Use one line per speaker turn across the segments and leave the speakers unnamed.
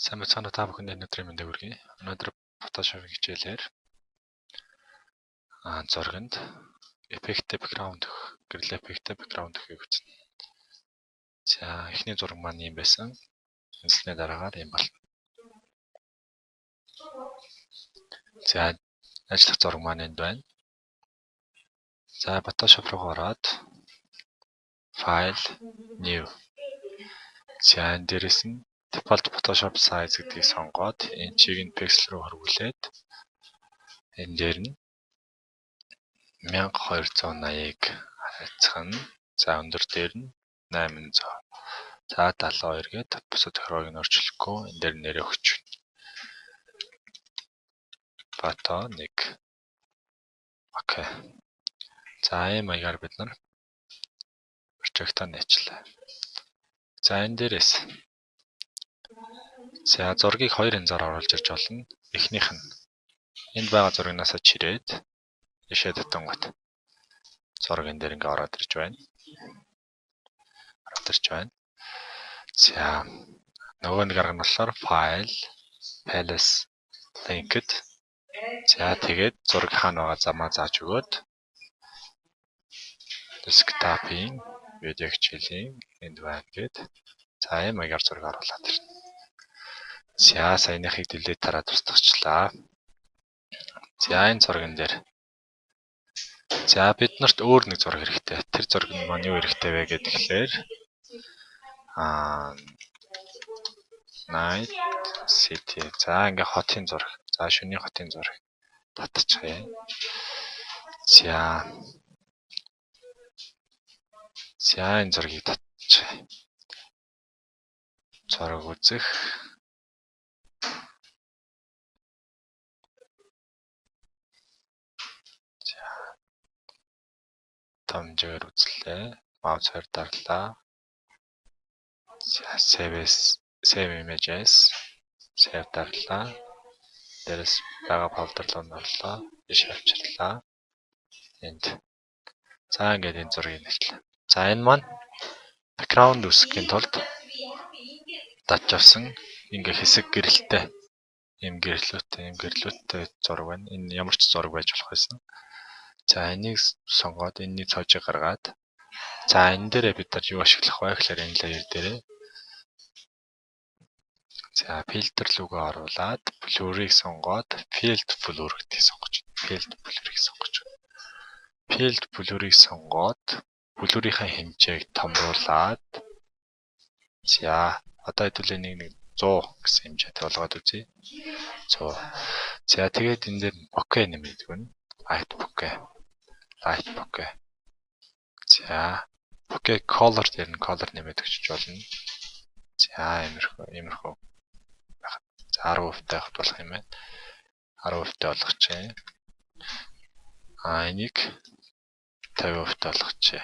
Сайн бацхан та бүхэнд өнөөдрийн мэндийг хүргэе. Өнөөдөр Photoshop хичээлээр зурганд effective background өгөх, гэрэл effective background өгөхийг үзнэ. За, эхний зураг маань ийм байсан. Энэсний дараагаар ийм болно. За, ажиллах зураг маань энд байна. За, Photoshop руу ороод File, New. За, энэ дээрээс нь Default Photoshop size гэдгийг сонгоод энэ чийг нь pixel руу хөрвүүлээд энэ дээр нь 1280-ыг харьцах нь. За, өндөр дээр нь 800. За, 72 гээд бусад тохиолыг нь орчуулахгүй энэ дээр нэрээ өгч байна. Photo 1. Окей. За, ийм маягаар бид нар project-а нээчлээ. За, энэ дээрээс зургийг хоёр янзаар оруулж ирж болно. Эхнийх нь энд байгаа зурагнаас чирээд ишээ татангууд зураг энэ дээр ингээ ороод ирж байна. За, нөгөө нэг арга нь болохоор file, palace, linked. За, тэгээд зураг хаана байгаа замаа зааж өгөөд desktop-ийн видео хичээлийн энд байна гэд. За, ийм маягаар зураг оруулаад ирнэ. За, саяныхыг delete тараад устгачлаа. За, энэ зурган дээр. За, бид нарт өөр нэг зураг хэрэгтэй. Тэр зураг нь маань юу хэрэгтэй вэ гэхээр Night City. За, ингээ хотын зураг. За, шөнийн хотын зураг татчихъя. За, энэ зургийг татчихъя. Зураг үзэх. За, хэмжээгээр үзлээ. Маус хоёр дарлаа. За, save images. Save дарлаа. Дээрээс байгаа folder руу орлоо. Биш авчирлаа. Энд. За, ингээд энэ зургийг нэвтлээ. За, энэ маань background үсгэхийн тулд татж авсан ингээ хэсэг гэрэлтэй. Ийм гэрлүүттэй зураг байна. Энэ ямар ч зураг байж болох байсан. За, энийг сонгоод энэний цоожийг гаргаад за, энэ дээрээ бид нар юу ашиглах вэ гэхээр энэ layer дээрээ за, filter руугаа оруулаад blur-ыг сонгоод field blur гэдгийг сонгож байна. Field blur-ыг сонгоод blur-ийнхаа хэмжээг томруулаад за, одоо хэдүүлээ нэг 100 гэсэн хэмжээтэй болгоод үзье. 100. За, тэгээд энэ дээр bokeh нэмээд өгнө. Light bokeh. За, bokeh color дээр нь color нэмээд өгч болно. За, иймэрхүү. За, 10% тавих болох юм байна. 10% болгочихъя. Энийг 50% болгочихъя.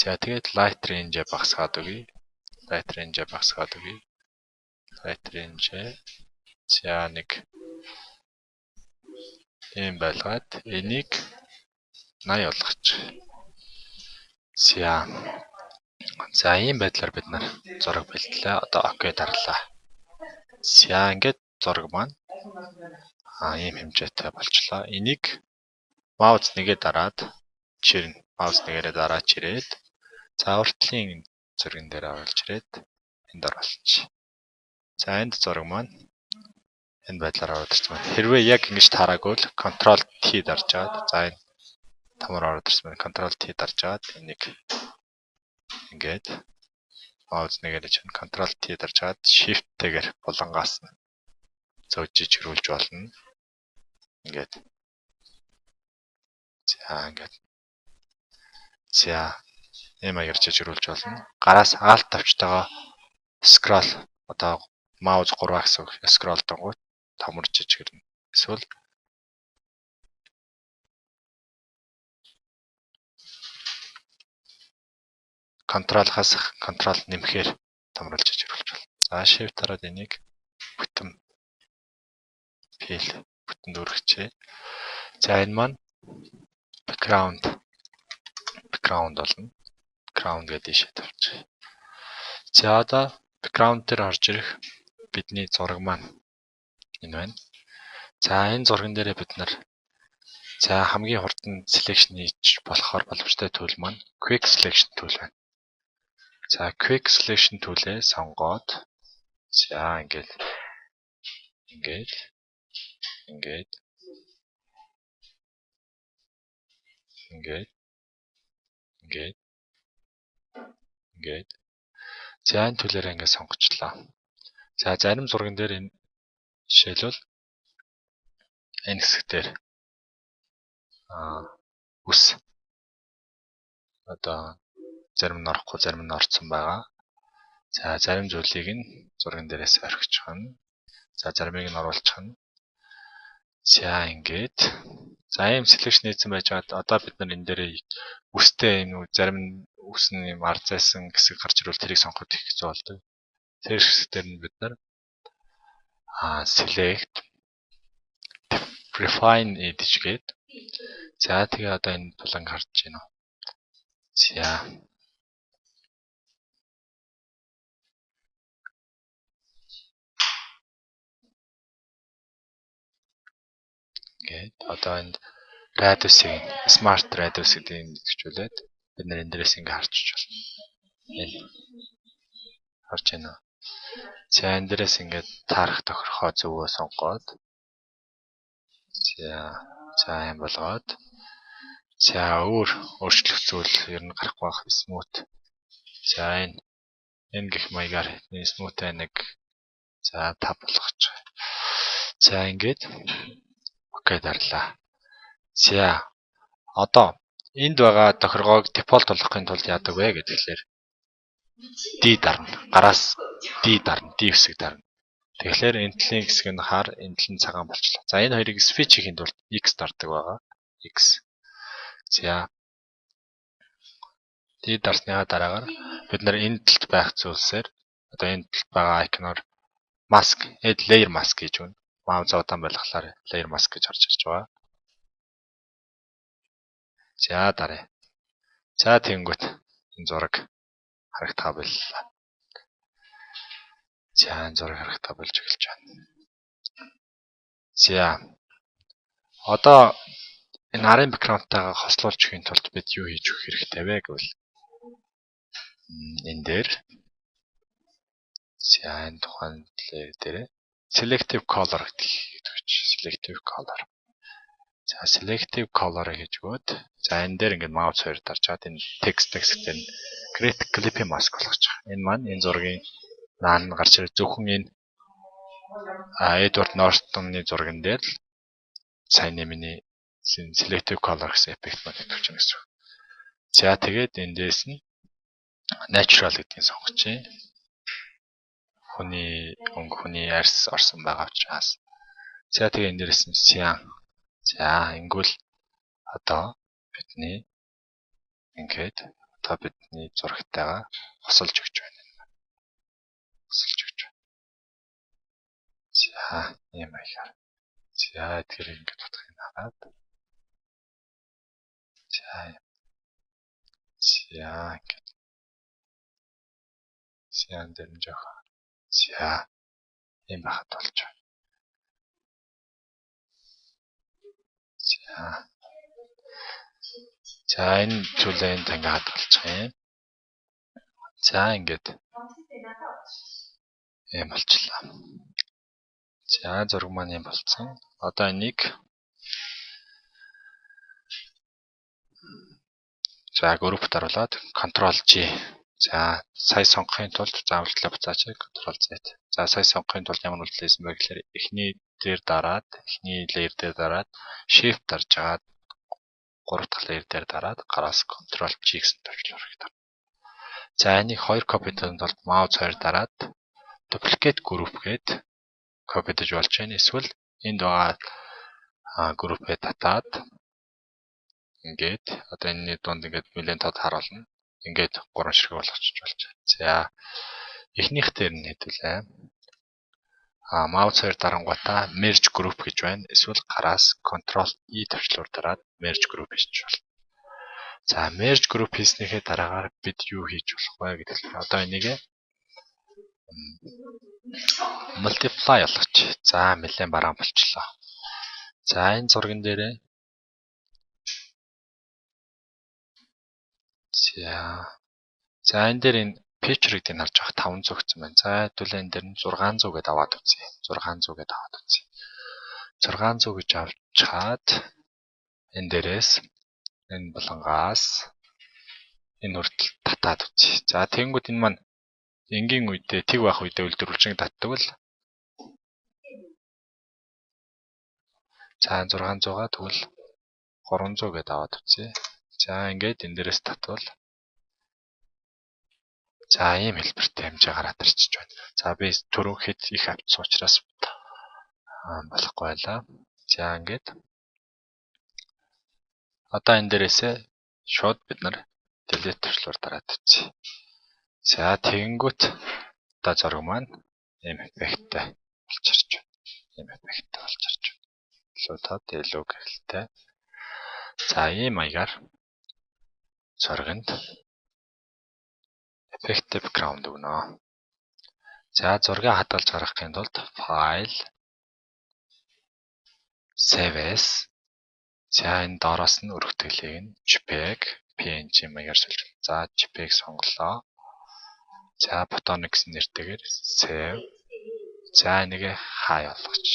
За, тэгээд light range багасгаад өгье. За, нэг ийм байлгаад энийг 80 болгочих. За, ийм байдлаар бид нар зураг бэлтлээ. Одоо окей дарлаа. За, ингээд зураг маань ийм хэмжээтэй болчлоо. Энийг маус нэгээ дараад чирнэ. Чирээд за, уртлын зурган дээр оруулж ирээд энд оруулчих. За, энд зураг маань энэ байдлаар ороод ирсэн байна. Хэрвээ яг ингэж таараагүй л Ctrl T дарж аваад за, энэ томор ороод ирсэн байна. Ctrl T дарж аваад энийг ингээд маус нэгээр чинь Ctrl T дарж аваад Shift-тэйгээр булангаас нь зөөж чирүүлж болно. Ингээд. За, ийм маягаар чирүүлж болно. Гараас Alt тавчтайгаа scroll одоо маус 3-аас scroll дангууд томорч чигэрнэ. Эсвэл Ctrl-хаас Ctrl нэмэхээр томруулж чирүүлж болно. За, Shift дараад энийг бүтэн дүүргэчээ. За, энэ маань background болно. Background гэдэг ишээ тавьчих. За, одоо background дээр орж ирэх бидний зураг маань энэ байна. За энэ зурган дээрээ бид нар за хамгийн хурдан selection хийж болохоор боломжтой tool маань quick selection tool байна. За quick selection tool-ээ сонгоод за ингээд за энэ төлөөрөө ингээд сонгочлаа. За зарим зурган дээр энэ жишээлбэл энэ хэсэг дээр үс одоо зарим нь орохгүй зарим нь орцсон байгаа. За зарим зүйлийг нь зурган дээрээс орхичих нь. За заримыг нь оруулчих нь. За ингээд за ийм selection хийсэн байж байгаа. Одоо бид нар энэ дээр үстэй энэ зарим нь үс нь юм ар зайсан хэсэг гарч ирвэл тэрийг сонгоход их хэцүү болдог. Тэр хэсгээр нь бид нар select refine edge гээд за тэгээ одоо энэ туланг харж байна уу? За гээд одоо энэ радиусыг smart radius гэдэг юм хэвчүүлээд бид нар энэ дээрээс ингээ харж байна. Энэ харж байна уу? За энэ дээрээс ингээ таарах тохирохоо зөвөө сонгоод за юм болгоод за өөрчлөх зүйл ер нь гарахгүй байх smooth. За энэ гэх маягаар smooth нэг за 5 болгоч. За ингээд окей дарлаа. За одоо энд байгаа тохиргоог дефолт болгохын тулд яадаг вэ гэхээр D дарна. Гараас D дарна. D хэсэг дарна. Тэгэхээр энэ талын хэсэг нь хар, энэ талын цагаан болчихлоо. За энэ хоёрыг switch хийхэд бол X дардаг байгаа. X. За D дарсныхаа дараагаар бид нар энэ талд байх зүйлсээр одоо энэ талд байгаа icon-оор mask, add layer mask гэж байна. Маус удаан байлгахлаар layer mask гэж орж ирж байгаа. За дараа. За тэнгүүт энэ зураг харагдах байлаа. За энэ зураг харагдах болж эхэлж байна. За одоо энэ арын background-тайгаа хослуулж өгөхийн тулд бид юу хийж өгөх хэрэгтэй вэ гэвэл энэ дээр за энэ тухайн layer дээр selective color гэдэг гэж selective color. За selective color гэж өгөөд за энэ дээр ингээд mouse хоёр дарж чад энэ text хэсгээр нь create clipping mask болгож байгаа. Энэ маань энэ зургийн наан гарч ирэх зөвхөн энэ Edward Norton-ы зурган дээр л сайн нэмний selective color гэсэн effect маань өгч байгаа гэсэн. За тэгээд эндээс нь natural гэдгийг сонгочих. Хүний арьс орсон байгаа учраас. За тэгээ энэ дээрээс нь cyan. За ингүүл одоо бидний зурагтайгаа хосолж өгч байна. За ийм аягаар. За тэгэхээр ингээд утгыг хараад. За ингээд. Cyan дээр нь жоох. За ийм байхад болж байна. За энэ зүйлээ энд ингээд хадгалчих юм. За ингээд ийм болчихлоо. За зураг маань ийм болцсон. Одоо энийг за группт оруулаад Ctrl G. За сая сонгохын тулд заавал буцаач Ctrl Z. За сая сонгохын тулд ямар үйлдэл хийсэн бэ гэхээр эхний layer дээр дараад Shift дарж агаад 3 дахь layer дээр дараад гараас Ctrl G гэсэн төвчл хэрэгтэй. За энийг 2 копитэнд тулд mouse 2 дараад duplicate group гээд копидж болж байна. Эсвэл энд байгаа группээ татаад ингээд одоо энэний дунд ингээд нэлээд тод харуулна. Ингээд 3 ширхэг болгочих болж байна. За эхнийх дээр нь хэдүүлээ. Mouse 2 дарангуудаа merge group гэж байна. Эсвэл гараас Ctrl E төвчлөөр дараад merge group хийж болно. За merge group хийснийхээ дараагаар бид юу хийж болох вэ гэдэг нь одоо энийг Multiply болгоч. За нэлээд бараан болчлоо. За энэ зурган дээрээ за энэ дээр энэ picture-ыг харж байгаа 500 гэсэн байна. За хэдүүлээ энэ дээр нь 600 гэдээ аваад үзье. 600 гэдээ аваад үзье. 600 гэж авч чаад энэ дээрээс энэ булангаас энэ хүртэл татаад үзье. За тэгэнгүүт энэ маань энгийн үедээ тэг байх үедээ үйлдвэрлэж татдаг л. За 600-аа тэгвэл 300 гэдээ аваад үзье. За ингээд энэ дээрээс татвал за ийм хэлбэртэй хэмжээ гараад ирчихэж байна. За би түрүүхэд их авчихсан учраас болохгүй байлаа. За ингээд одоо энэ дээрээсээ шууд бид нар delete төвчлөөр дараад үзье. За тэгэнгүүт одоо зураг маань ийм эффекттэй болж ирж байна. Ийм эффекттэй болж ирж байна. Луудаад илүү гэрэлтэй. За ийм маягаар зурганд effective background өгнө. За зургийг хадгалж гаргахын тулд file save as за энэ доороос нь өргөтгөлийг нь JPEG PNG маягаар суулж. За JPEG сонголоо. За Photonics нэртэйгээр save. За энийг high болгоч.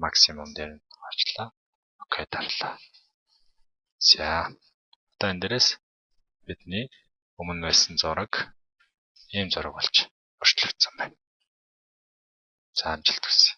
Максимум дээр нь очлаа. Окей дарлаа. За одоо энэ дээрээс бидний өмнө байсан зураг ийм зураг болж өөрчлөгдсөн байна. За амжилт хүсье.